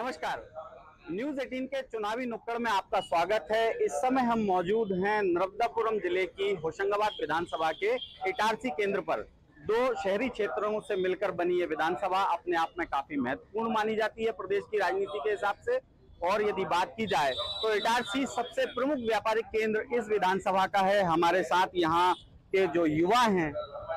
नमस्कार, न्यूज 18 के चुनावी नुक्कड़ में आपका स्वागत है। इस समय हम मौजूद हैं नर्मदापुरम जिले की होशंगाबाद विधानसभा के इटारसी केंद्र पर। दो शहरी क्षेत्रों से मिलकर बनी ये विधानसभा अपने आप में काफी महत्वपूर्ण मानी जाती है प्रदेश की राजनीति के हिसाब से। और यदि बात की जाए तो इटारसी सबसे प्रमुख व्यापारिक केंद्र इस विधानसभा का है। हमारे साथ यहाँ के जो युवा हैं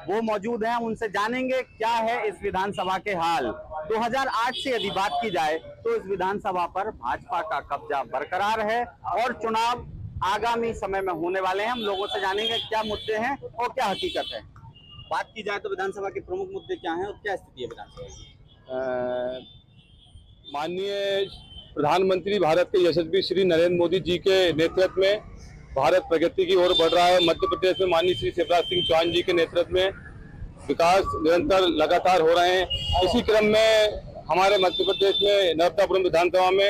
वो मौजूद हैं, उनसे जानेंगे क्या है इस विधानसभा के हाल। 2008 से यदि बात की जाए तो इस विधानसभा पर भाजपा का कब्जा बरकरार है और चुनाव आगामी समय में होने वाले हैं। हम लोगों से जानेंगे क्या मुद्दे हैं और क्या हकीकत है। बात की जाए तो विधानसभा के प्रमुख मुद्दे क्या हैं और क्या स्थिति है विधानसभा की। माननीय प्रधानमंत्री भारत के यशस्वी श्री नरेंद्र मोदी जी के नेतृत्व में भारत प्रगति की ओर बढ़ रहा है। मध्य प्रदेश में माननीय श्री शिवराज सिंह चौहान जी के नेतृत्व में विकास निरंतर लगातार हो रहे हैं। इसी क्रम में हमारे मध्य प्रदेश में नर्मदापुरम विधानसभा में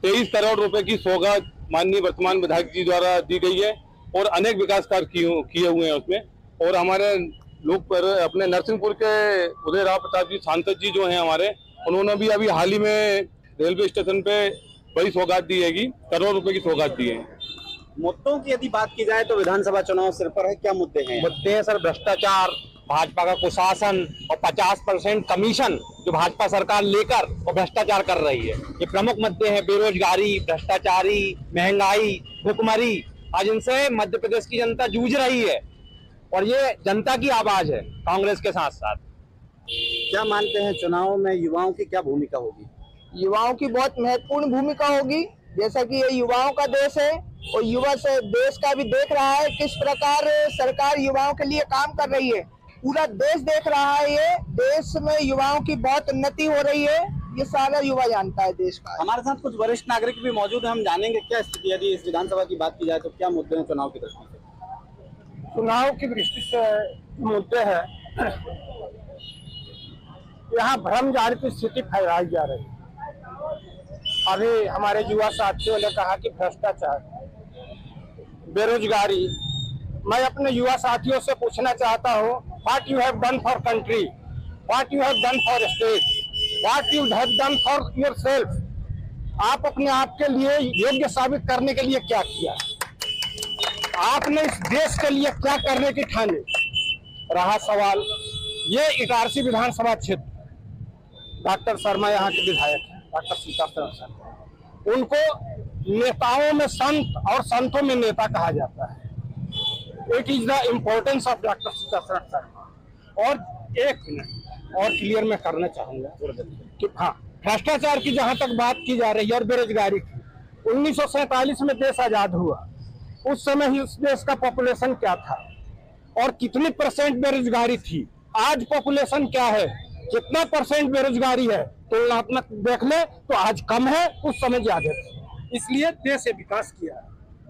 23 करोड़ रुपए की सौगात माननीय वर्तमान विधायक जी द्वारा दी गई है और अनेक विकास कार्य किए हुए हैं उसमें। और हमारे लोग पर अपने नरसिंहपुर के उदय राव प्रताप जी सांसद जी जो हैं हमारे, उन्होंने भी अभी हाल ही में रेलवे स्टेशन पे बड़ी सौगात दी है, करोड़ रुपए की सौगात दी है। मुद्दों की यदि बात की जाए तो विधानसभा चुनाव सिर पर है, क्या मुद्दे हैं? मुद्दे हैं सर, भ्रष्टाचार, भाजपा का कुशासन और 50% कमीशन जो भाजपा सरकार लेकर और भ्रष्टाचार कर रही है, ये प्रमुख मुद्दे हैं। बेरोजगारी, भ्रष्टाचारी, महंगाई, भुखमरी, आज इनसे मध्य प्रदेश की जनता जूझ रही है और ये जनता की आवाज है कांग्रेस के साथ साथ। क्या मानते हैं चुनाव में युवाओं की क्या भूमिका होगी? युवाओं की बहुत महत्वपूर्ण भूमिका होगी। जैसा कि ये युवाओं का देश है और युवा से देश का भी देख रहा है किस प्रकार सरकार युवाओं के लिए काम कर रही है। पूरा देश देख रहा है, ये देश में युवाओं की बहुत उन्नति हो रही है, ये सारा युवा जानता है देश का। हमारे साथ कुछ वरिष्ठ नागरिक भी मौजूद हैं, हम जानेंगे क्या स्थिति यदि इस विधानसभा की बात की जाए तो क्या मुद्दे हैं चुनाव की दृष्टि से। चुनाव की दृष्टि से मुद्दे हैं, यहाँ भ्रम जारी की स्थिति फैलाई जा रही है। अभी हमारे युवा साथियों ने कहा कि भ्रष्टाचार, बेरोजगारी। मैं अपने युवा साथियों से पूछना चाहता हूँ, what you have done for country, what you have done for state, what you have done for yourself. आप अपने आप के लिए योग्य साबित करने के लिए क्या किया, आपने इस देश के लिए क्या करने की ठानी। रहा सवाल, ये इटारसी विधानसभा क्षेत्र, डॉक्टर शर्मा यहाँ के विधायक हैं, डॉक्टर सीताशरण शर्मा, उनको नेताओं में संत और संतों में नेता कहा जाता है। It is the importance of doctor Sitasharan Sharma. और एक मिनट और क्लियर मैं करना चाहूंगा कि हाँ, भ्रष्टाचार की जहां तक बात की जा रही है और बेरोजगारी की, 1947 में देश आजाद हुआ, उस समय ही उस देश का पॉपुलेशन क्या था और कितनी % बेरोजगारी थी, आज पॉपुलेशन क्या है, कितना % बेरोजगारी है, तुलनात्मक देख ले तो आज कम है, उस समय ज्यादा थी। इसलिए देश से विकास किया है।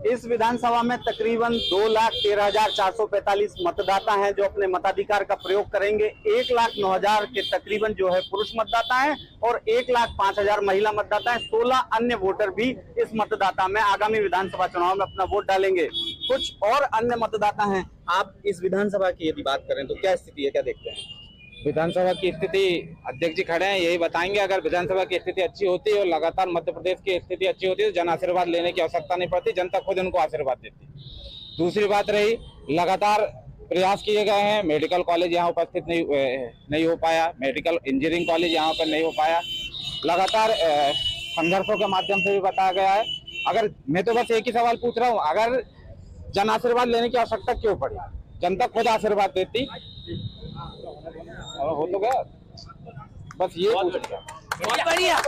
इस विधानसभा में तकरीबन 2,13,445 मतदाता हैं जो अपने मताधिकार का प्रयोग करेंगे। 1,09,000 के तकरीबन जो है पुरुष मतदाता हैं और 1,05,000 महिला मतदाता हैं। 16 अन्य वोटर भी इस मतदाता में आगामी विधानसभा चुनाव में अपना वोट डालेंगे। कुछ और अन्य मतदाता हैं। आप इस विधानसभा की यदि बात करें तो क्या स्थिति है, क्या देखते हैं? विधानसभा की स्थिति अध्यक्ष जी खड़े हैं, यही बताएंगे। अगर विधानसभा की स्थिति अच्छी होती है और लगातार मध्य प्रदेश की स्थिति अच्छी होती है तो जन आशीर्वाद लेने की आवश्यकता नहीं पड़ती, जनता खुद उनको आशीर्वाद देती। दूसरी बात रही, लगातार प्रयास किए गए हैं, मेडिकल कॉलेज यहाँ उपस्थित नहीं हो पाया, मेडिकल इंजीनियरिंग कॉलेज यहाँ पर नहीं हो पाया, लगातार संघर्षों के माध्यम से भी बताया गया है। अगर मैं तो बस एक ही सवाल पूछ रहा हूँ, अगर जन आशीर्वाद लेने की आवश्यकता क्यों पड़ी, जनता खुद आशीर्वाद देती और हो तो गया। बस ये बहुत बढ़िया।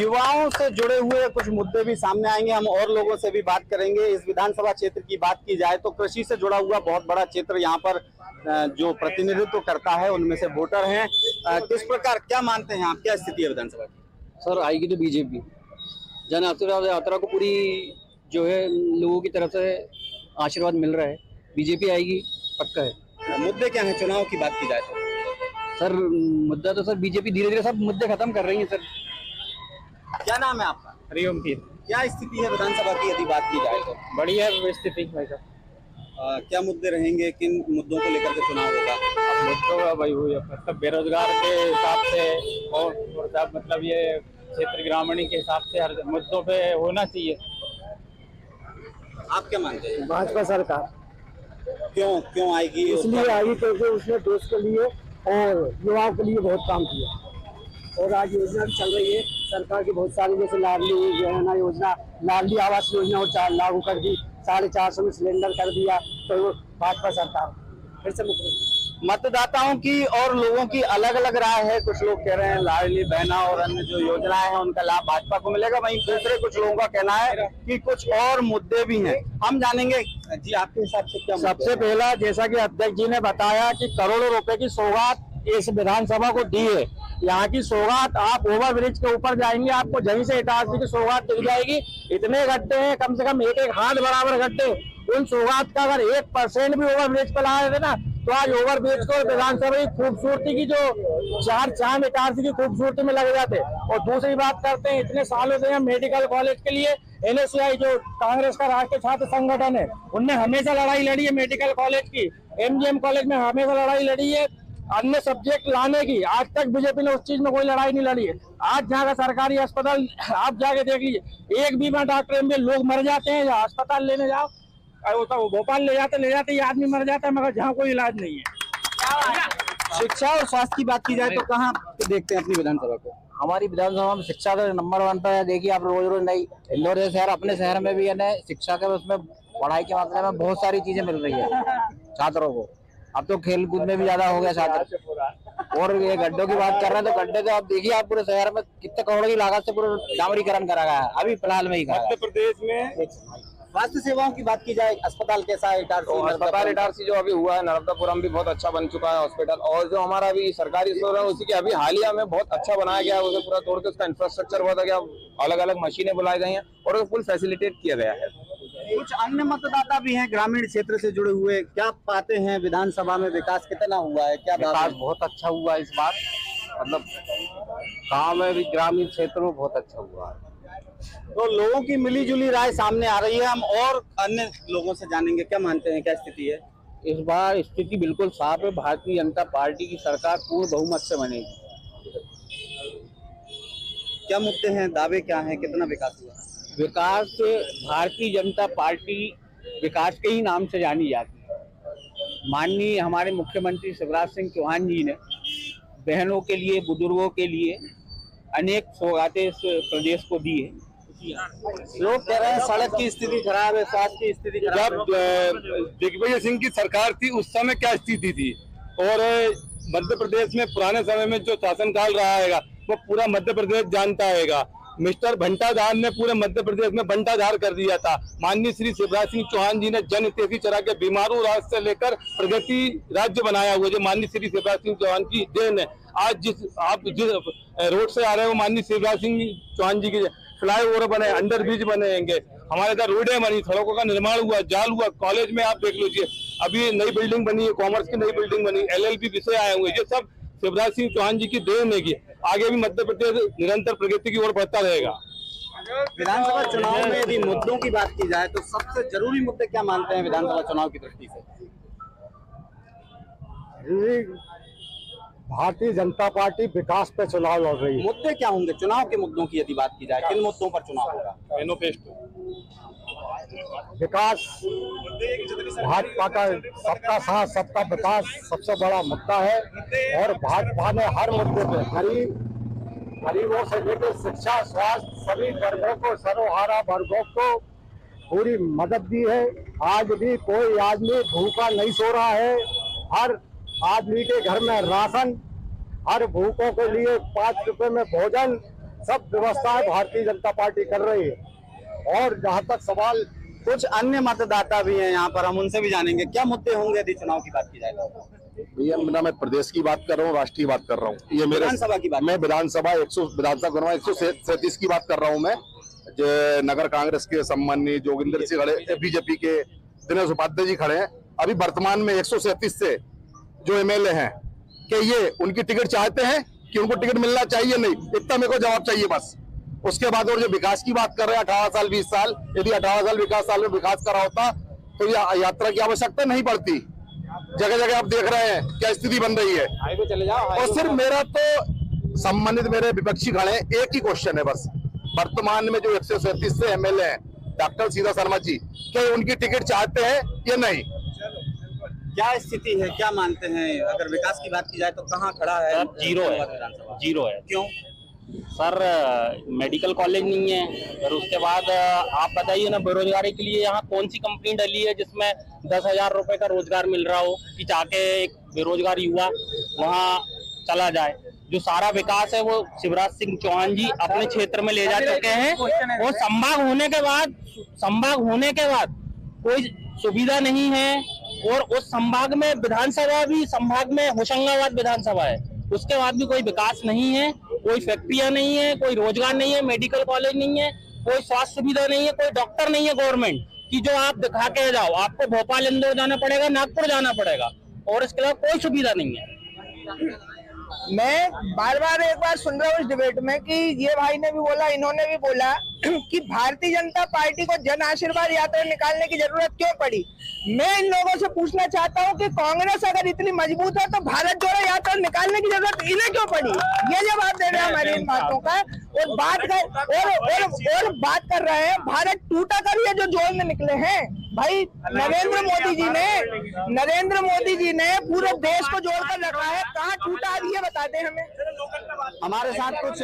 युवाओं से जुड़े हुए कुछ मुद्दे भी सामने आएंगे, हम और लोगों से भी बात करेंगे। इस विधानसभा क्षेत्र की बात की जाए तो कृषि से जुड़ा हुआ बहुत बड़ा क्षेत्र यहाँ पर जो प्रतिनिधित्व करता है उनमें से वोटर हैं। किस प्रकार क्या मानते हैं आप, क्या स्थिति है विधानसभा की? सर, आएगी तो बीजेपी। जन आशीर्वाद यात्रा को पूरी जो है लोगों की तरफ से आशीर्वाद मिल रहा है, बीजेपी आएगी पक्का है। मुद्दे क्या है चुनाव की बात की जाए तो? सर, मुद्दा तो सर बीजेपी धीरे धीरे सब मुद्दे खत्म कर रही है सर। क्या नाम है आपका? हरिओम पीर। क्या स्थिति है विधानसभा की यदि बात की जाए तो? बढ़िया स्थिति भाई साहब। क्या मुद्दे रहेंगे, किन मुद्दों को लेकर के चुनाव होगा? मुद्दों का भाई हुई सब बेरोजगार के हिसाब से और मतलब ये क्षेत्र ग्रामीण के हिसाब से हर मुद्दों पे होना चाहिए। आप क्या मानते हैं? भाजपा सरकार क्यों आएगी? इसलिए आई क्योंकि उसने देश के लिए और युवाओं के लिए बहुत काम किया और आज योजना भी चल रही है सरकार की बहुत सारी, जैसे लाडली योजना लाडली आवास योजना और लागू कर दी, 450 में सिलेंडर कर दिया। तो वो भाजपा सरकार फिर से मुख्यमंत्री। मतदाताओं की और लोगों की अलग अलग राय है। कुछ लोग कह रहे हैं लाडली बहना और अन्य जो योजनाएं हैं उनका लाभ भाजपा को मिलेगा, वहीं दूसरे कुछ लोगों का कहना है कि कुछ और मुद्दे भी हैं। हम जानेंगे जी आपके हिसाब से क्या। सबसे पहला, जैसा कि अध्यक्ष जी ने बताया कि करोड़ों रुपए की सौगात इस विधानसभा को दी है। यहाँ की सौगात, आप ओवर ब्रिज के ऊपर जाएंगे आपको जहीं से इटारसी की सौगात दिख जाएगी। इतने गड्ढे हैं, कम से कम एक हाथ बराबर गड्ढे। उन सौगात का अगर 1% भी ओवर ब्रिज पर लाए थे ना, तो आज ओवर ब्रिज को विधानसभा की खूबसूरती की जो चार चांद इटारसी की खूबसूरती में लग जाते। और दूसरी बात करते हैं, इतने सालों से हम मेडिकल कॉलेज के लिए NSCI जो कांग्रेस का राष्ट्रीय छात्र संगठन है, उनने हमेशा लड़ाई लड़ी है मेडिकल कॉलेज की। MGM कॉलेज में हमेशा लड़ाई लड़ी है अन्य सब्जेक्ट लाने की। आज तक बीजेपी ने उस चीज में कोई लड़ाई नहीं लड़ी है। आज जहाँ का सरकारी अस्पताल आप जाके देख लीजिए, एक बीमा डॉक्टर में लोग मर जाते हैं, या अस्पताल लेने जाओ तो भोपाल ले जाते ये आदमी मर जाता है, मगर जहाँ कोई इलाज नहीं है। शिक्षा और स्वास्थ्य की बात की जाए तो कहाँ देखते हैं अपनी विधानसभा को? हमारी विधानसभा में शिक्षा का नंबर 1 पर है। देखिए आप रोज नई इंदौर जैसे शहर, अपने शहर में भी है ना, शिक्षा के उसमें पढ़ाई के मामले में बहुत सारी चीजें मिल रही है छात्रों को। अब तो खेल कूद में भी ज्यादा हो गया छात्र। और ये गड्ढों की बात कर रहे हैं तो गड्ढे तो आप देखिए, आप पूरे शहर में कितने करोड़ की लागत से पूरा डामरीकरण करा गया है अभी फिलहाल में ही। मध्य प्रदेश में स्वास्थ्य सेवाओं की बात की जाए, अस्पताल कैसा है? अस्पताल इटारसी जो अभी हुआ है, नर्मदापुरम भी बहुत अच्छा बन चुका है हॉस्पिटल। और जो हमारा अभी सरकारी स्टोर है उसी के अभी हालिया में बहुत अच्छा बनाया गया है, उसे पूरा तोड़ के उसका इंफ्रास्ट्रक्चर बहुत गया, अलग अलग मशीनें बुलाई गई हैं और फुल फैसिलिटेट किया गया है। कुछ अन्य मतदाता भी हैं ग्रामीण क्षेत्र से जुड़े हुए, क्या पाते हैं विधानसभा में विकास कितना हुआ है? क्या विकास बहुत अच्छा हुआ इस बार, मतलब गाँव में भी ग्रामीण क्षेत्र में बहुत अच्छा हुआ है। तो लोगों की मिली जुली राय सामने आ रही है। हम और अन्य लोगों से जानेंगे क्या मानते हैं, क्या स्थिति है इस बार? स्थिति बिल्कुल साफ है, भारतीय जनता पार्टी की सरकार पूर्ण बहुमत से बनेगी। क्या मुद्दे हैं, दावे क्या हैं, कितना विकास हुआ? विकास, भारतीय जनता पार्टी विकास के ही नाम से जानी जाती है। माननीय हमारे मुख्यमंत्री शिवराज सिंह चौहान जी ने बहनों के लिए, बुजुर्गों के लिए अनेक सौगातें इस प्रदेश को दी है। लोग कह रहे हैं सड़क की स्थिति खराब है, स्वास्थ्य की स्थिति खराब है। जब दिग्विजय सिंह की सरकार थी उस समय क्या स्थिति थी, और मध्य प्रदेश में पुराने समय में जो शासनकाल रहा है वो पूरा मध्य प्रदेश जानता है। मिस्टर भंटाधार ने पूरे मध्य प्रदेश में भंटाधार कर दिया था। माननीय श्री शिवराज सिंह चौहान जी ने जन हितैषी चला के बीमारू राज्य से लेकर प्रगति राज्य बनाया हुआ, जो माननीय श्री शिवराज सिंह चौहान की देन है। आज आप जिस रोड से आ रहे हो, माननीय शिवराज सिंह चौहान जी की फ्लाईओवर बने, अंडर ब्रिज बनेंगे, हमारे इधर रोडें बनी, सड़कों का निर्माण हुआ, जाल हुआ। कॉलेज में आप देख लीजिए, अभी नई बिल्डिंग बनी है, कॉमर्स की नई बिल्डिंग बनी, LLB विषय आए हुए, ये सब शिवराज सिंह चौहान जी की देन है कि आगे भी मध्य प्रदेश निरंतर प्रगति की ओर बढ़ता रहेगा। विधानसभा चुनाव में यदि मुद्दों की बात की जाए तो सबसे जरूरी मुद्दे क्या मानते हैं विधानसभा चुनाव की दृष्टि से? भारतीय जनता पार्टी विकास पे चुनाव लड़ रही है। मुद्दे क्या होंगे चुनाव के मुद्दों की यदि बात की जाए? किन मुद्दों पर चुनाव होगा? मैनिफेस्टो विकास, भाजपा का सबका साथ सबका विकास सबसे बड़ा मुद्दा है। और भाजपा ने हर मुद्दे पे गरीबों से लेकर शिक्षा, स्वास्थ्य, सभी वर्गों को, सर्वहारा वर्गों को पूरी मदद दी है। आज भी कोई आदमी भूखा नहीं सो रहा है। हर आदमी के घर में राशन, हर भूखों के लिए 5 रुपए में भोजन, सब व्यवस्थाएं भारतीय जनता पार्टी कर रही है। और जहां तक सवाल, कुछ अन्य मतदाता भी हैं यहाँ पर, हम उनसे भी जानेंगे क्या मुद्दे होंगे यदि चुनाव की बात की जाए? भैया मेरा, मैं प्रदेश की बात कर रहा हूँ, राष्ट्रीय बात कर रहा हूँ। ये मेरे विधानसभा की बात, मैं विधानसभा 137 की बात कर रहा हूँ। मैं जो नगर कांग्रेस के सम्माननीय जोगिंदर सिंह खड़े, बीजेपी के दिनेश उपाध्याय जी खड़े हैं। अभी वर्तमान में 137 से जो MLA हैं, कि ये उनकी टिकट चाहते हैं कि उनको टिकट मिलना चाहिए? नहीं, इतना मेरे को जवाब चाहिए बस। उसके बाद और जो विकास की बात कर रहे हैं 18 साल 20 साल, यदि 18 साल विकास साल में विकास करा होता तो ये यात्रा की आवश्यकता नहीं पड़ती। जगह जगह आप देख रहे हैं क्या स्थिति बन रही है। हाईवे चले जाओ। और सिर्फ मेरा तो सम्मानित मेरे विपक्षी खड़े हैं, एक ही क्वेश्चन है बस, वर्तमान में जो 137 से एमएलए हैं डॉक्टर सीता शर्मा जी, क्या उनकी टिकट चाहते हैं या नहीं? क्या स्थिति है, क्या मानते हैं? अगर विकास की बात की जाए तो कहाँ खड़ा है? जीरो है। क्यों? सर मेडिकल कॉलेज नहीं है, और उसके बाद आप बताइए ना, बेरोजगारी के लिए यहाँ कौन सी कंपनी डली है जिसमें 10,000 रुपए का रोजगार मिल रहा हो कि जाके एक बेरोजगार युवा वहाँ चला जाए। जो सारा विकास है वो शिवराज सिंह चौहान जी अपने क्षेत्र में ले जा चुके हैं, और संभाग होने के बाद कोई सुविधा नहीं है, और उस संभाग में विधानसभा भी, संभाग में होशंगाबाद विधानसभा है, उसके बाद भी कोई विकास नहीं है, कोई फैक्ट्रियां नहीं है, कोई रोजगार नहीं है, मेडिकल कॉलेज नहीं है, कोई स्वास्थ्य सुविधा नहीं है, कोई डॉक्टर नहीं है गवर्नमेंट की जो आप दिखा के जाओ। आपको भोपाल, इंदौर जाना पड़ेगा, नागपुर जाना पड़ेगा, और इसके अलावा कोई सुविधा नहीं है। मैं बार बार एक बार सुन रहा हूँ इस डिबेट में कि ये भाई ने भी बोला, इन्होंने भी बोला कि भारतीय जनता पार्टी को जन आशीर्वाद यात्रा निकालने की जरूरत क्यों पड़ी। मैं इन लोगों से पूछना चाहता हूँ कि कांग्रेस अगर इतनी मजबूत है तो भारत जोड़ो यात्रा निकालने की जरूरत इन्हें क्यों पड़ी? ये जवाब दे रहे हैं हमारी इन बातों का, और बात कर रहे हैं भारत टूटा कर ये जो जोड़ने निकले हैं। भाई नरेंद्र मोदी जी ने पूरे देश को जोड़कर रखा है, कहाँ टूटा ये बता दें हमें। हमारे साथ कुछ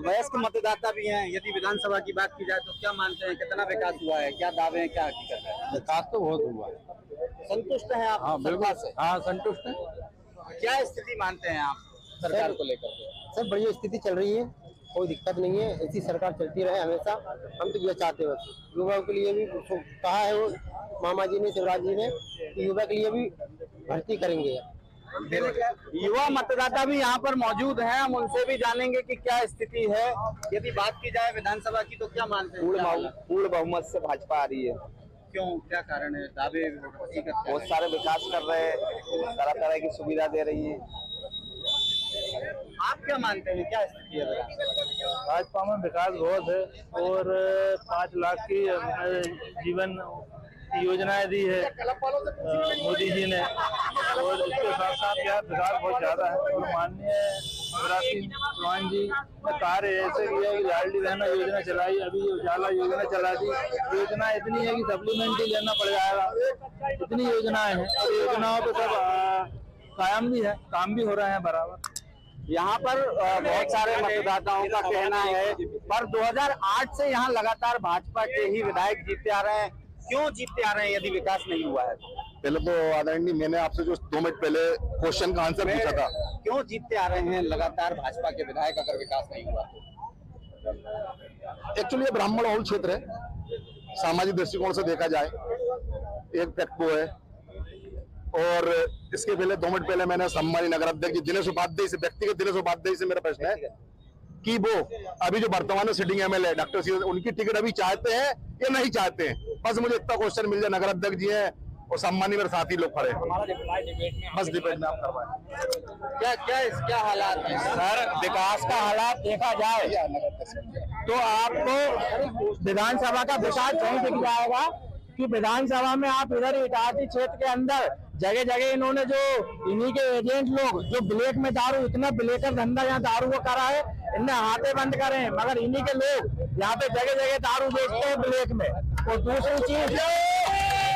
वयस्क मतदाता भी हैं। यदि विधानसभा की बात की जाए तो क्या मानते हैं, कितना विकास हुआ है, क्या दावे हैं, क्या हकीकत है? विकास तो बहुत हुआ है। संतुष्ट हैं आप? हाँ बिल्कुल से, हाँ संतुष्ट है। क्या स्थिति मानते हैं आप सरकार को लेकर? सब बढ़िया स्थिति चल रही है, कोई दिक्कत नहीं है, ऐसी सरकार चलती रहे हमेशा। हम तो ये चाहते हैं, युवाओं के लिए भी कहा है वो मामा जी ने, शिवराज जी ने, युवा के लिए भी भर्ती करेंगे। युवा मतदाता भी यहाँ पर मौजूद हैं, हम उनसे भी जानेंगे कि क्या स्थिति है। यदि बात की जाए विधानसभा की तो क्या मानते हैं? पूर्ण बहुमत से भाजपा आ रही है। क्यों, क्या कारण है? दावे बहुत सारे विकास कर रहे हैं, तरह तरह की सुविधा दे रही है। आप क्या मानते हैं, क्या स्थिति है? भाजपा में विकास बहुत है, और 5 लाख की जीवन योजनाएं दी है मोदी जी ने, और इसके साथ साथ यार विकास बहुत ज्यादा है। और माननीय शिवराज सिंह चौहान जी ने कार्य ऐसे किया कि लाडली बहना योजना चलाई, अभी उजाला योजना चला दी। योजना इतनी है कि सप्लीमेंट ही लेना पड़ जाएगा, इतनी योजनाएं हैं, और योजनाओं पे सब कायम भी है, काम भी हो रहे हैं बराबर। यहाँ पर बहुत सारे मतदाताओं का कहना है, पर 2008 से यहाँ लगातार भाजपा के ही विधायक जीतते आ रहे हैं। क्यों जीतते आ रहे हैं यदि विकास नहीं हुआ है? पहले तो आदरणीय, मैंने आपसे जो 2 मिनट पहले क्वेश्चन का आंसर पूछा था, क्यों जीतते आ रहे हैं लगातार भाजपा के विधायक अगर विकास नहीं हुआ? एक्चुअली ये ब्राह्मण बहुल क्षेत्र है, सामाजिक दृष्टिकोण से देखा जाए एक फैक्ट वो है। और इसके पहले 2 मिनट पहले मैंने सम्मानित नगर अध्यक्ष दिनेश उपाध्याय से, व्यक्तिगत दिनेश उपाध्याय से मेरा प्रश्न है कि वो अभी जो वर्तमान में सिटिंग एमएलए डॉक्टर सी, उनकी टिकट अभी चाहते हैं या नहीं चाहते हैं? बस मुझे इतना क्वेश्चन मिल जाए। नगर अध्यक्ष जी हैं और सम्मानित मेरे साथी लोग खड़े, बस डिबेट में आप करवाएं। क्या हालात है सर? विकास का हालात देखा जाए तो आपको विधानसभा का विकास नहीं दिख जाएगा, कि विधानसभा में आप इधर इटारसी क्षेत्र के अंदर जगह जगह इन्होंने जो इन्हीं के एजेंट लोग जो ब्लैक में दारू, इतना ब्लैकर धंधा यहाँ दारू को करा है, इनने हाथे बंद करे हैं, मगर इन्हीं के लोग यहाँ पे जगह जगह दारू बेचते हैं ब्लैक में। और दूसरी चीज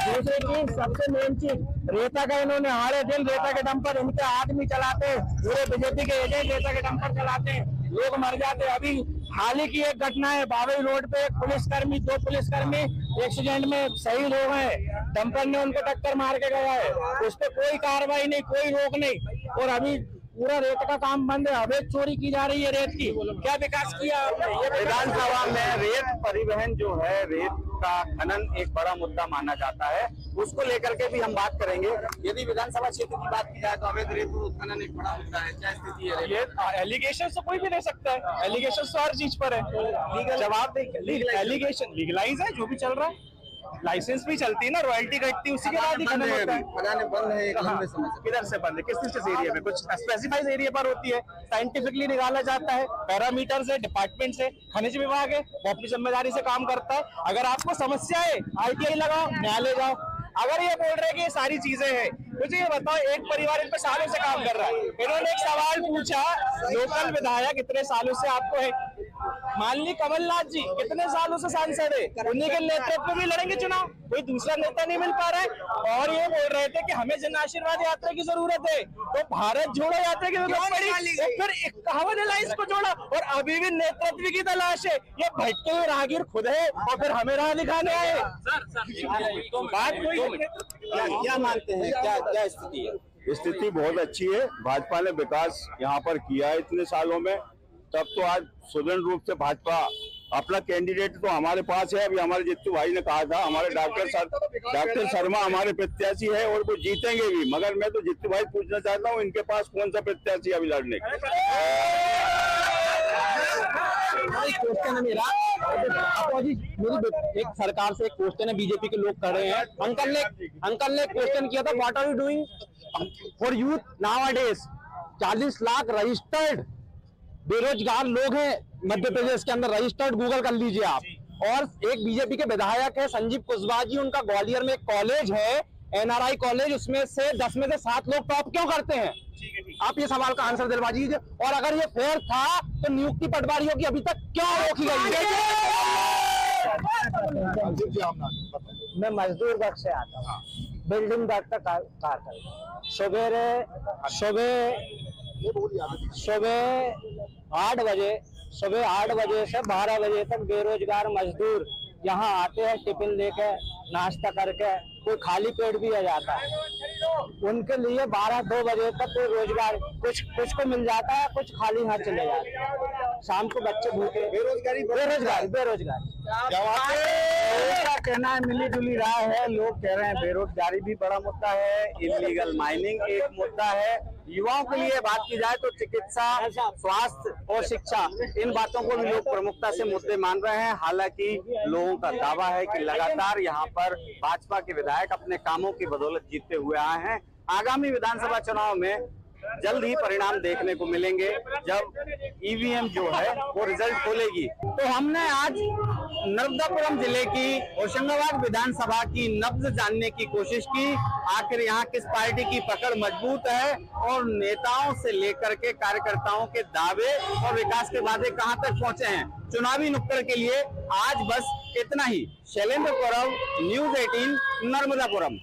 सबसे मेन चीज, रेता का इन्होंने हमारे दिन रेता के डंपर इनके आदमी चलाते हैं, पूरे बीजेपी के एजेंट रेता के डंपर चलाते हैं, लोग मर जाते हैं। अभी हाल ही की एक घटना है, बाबरी रोड पे एक पुलिसकर्मी, 2 पुलिसकर्मी एक्सीडेंट में शहीद हो गए, डंपर ने उनको टक्कर मार के गया है, उस पर कोई कार्रवाई नहीं, कोई रोक नहीं। और अभी पूरा रेत का काम बंद है, अवैध चोरी की जा रही है रेत की। क्या विकास किया आपने? विधानसभा में रेत परिवहन जो है, रेत का खनन एक बड़ा मुद्दा माना जाता है, उसको लेकर के भी हम बात करेंगे। यदि विधानसभा क्षेत्र की बात की जाए तो अवैध रेत खनन एक बड़ा मुद्दा है, क्या स्थिति है? ये एलिगेशन तो कोई भी दे सकता है, एलिगेशन तो हर चीज पर है, जवाब एलिगेशन लीगलाइज है जो भी चल रहा है, लाइसेंस भी चलती है ना, रॉयल्टी कटती है, उसी के बाद ही खनन होता है। बंद है, किधर से बंद है, किस किस एरिया में? कुछ स्पेसिफाइड एरिया पर होती है, साइंटिफिकली निकाला जाता है, पैरामीटर से, डिपार्टमेंट से, खनिज विभाग है, वो अपनी जिम्मेदारी से काम करता है। अगर आपको समस्या है, RTI लगाओ, न्यायालय जाओ। अगर ये बोल रहे हैं कि ये सारी चीजें हैं, मुझे ये बताओ, एक परिवार इन पे सालों से काम कर रहा है। इन्होंने एक सवाल पूछा, लोकल विधायक इतने सालों से आपको है, मान ली कमलनाथ जी कितने सालों से सांसद है, उन्हीं के नेतृत्व में भी लड़ेंगे चुनाव, कोई दूसरा नेता नहीं मिल पा रहा है। और ये बोल रहे थे कि हमें जन आशीर्वाद यात्रा की जरूरत है, तो भारत जोड़ो यात्रा की जरूरत पड़ी, तो फिर 51 अलायंस को जोड़ा, और अभी भी नेतृत्व की तलाश है। ये भटके हुए राहगीर खुद है और फिर हमें राह दिखाने आए। बात क्या मानते हैं, क्या स्थिति है? स्थिति बहुत अच्छी है। भाजपा ने विकास यहाँ पर किया है इतने सालों में, तब तो आज सुदृढ़ रूप से भाजपा अपना कैंडिडेट तो हमारे पास है। अभी हमारे जित्तू भाई ने कहा था, हमारे डॉक्टर शर्मा हमारे प्रत्याशी है और वो जीतेंगे भी। मगर मैं तो जित्तू भाई पूछना चाहता हूँ, इनके पास कौन सा प्रत्याशी अभी लड़ने का? क्वेश्चन है मेरा, मेरी एक सरकार से एक क्वेश्चन है, बीजेपी के लोग कर रहे हैं। अंकल ने क्वेश्चन किया था, what are you doing for youth nowadays? 40 lakh registered बेरोजगार लोग हैं मध्य प्रदेश के अंदर, रजिस्टर्ड गूगल कर लीजिए आप। और एक बीजेपी के विधायक है संजीव कुशवाहा जी, उनका ग्वालियर में एक कॉलेज है NRI कॉलेज, उसमें से 10 में से 7 लोग टॉप क्यों करते हैं? आप ये सवाल का आंसर दिलवा दीजिए। और अगर ये फेयर था तो नियुक्ति पटवारियों की अभी तक क्यों रोकी गई? मैं मजदूर वर्ग से आता हूँ, बिल्डिंग वर्ग का कार्य करता हूँ। सुबह 8 बजे से 12 बजे तक बेरोजगार मजदूर यहाँ आते हैं, टिफिन लेके नाश्ता करके, कोई खाली पेट भी आ जाता है। उनके लिए 12-2 बजे तक कोई रोजगार कुछ को मिल जाता है, कुछ खाली हाथ चले जाते हैं। शाम को बच्चे भूखे, बेरोजगारी का कहना है, मिली जुली राय है। लोग कह रहे हैं बेरोजगारी भी बड़ा मुद्दा है, इलीगल माइनिंग एक मुद्दा है। युवाओं के लिए बात की जाए तो चिकित्सा, स्वास्थ्य और शिक्षा, इन बातों को भी लोग प्रमुखता से मुद्दे मान रहे हैं। हालांकि लोगों का दावा है कि लगातार यहाँ पर भाजपा के विधायक अपने कामों की बदौलत जीतते हुए आए हैं। आगामी विधानसभा चुनाव में जल्द ही परिणाम देखने को मिलेंगे, जब ईवीएम जो है वो रिजल्ट खोलेगी। तो हमने आज नर्मदापुरम जिले की होशंगाबाद विधानसभा की नब्ज जानने की कोशिश की, आखिर यहाँ किस पार्टी की पकड़ मजबूत है और नेताओं से लेकर के कार्यकर्ताओं के दावे और विकास के वादे कहां तक पहुंचे हैं। चुनावी नुक्कड़ के लिए आज बस इतना ही। शैलेंद्र कौरव, न्यूज़ 18, नर्मदापुरम।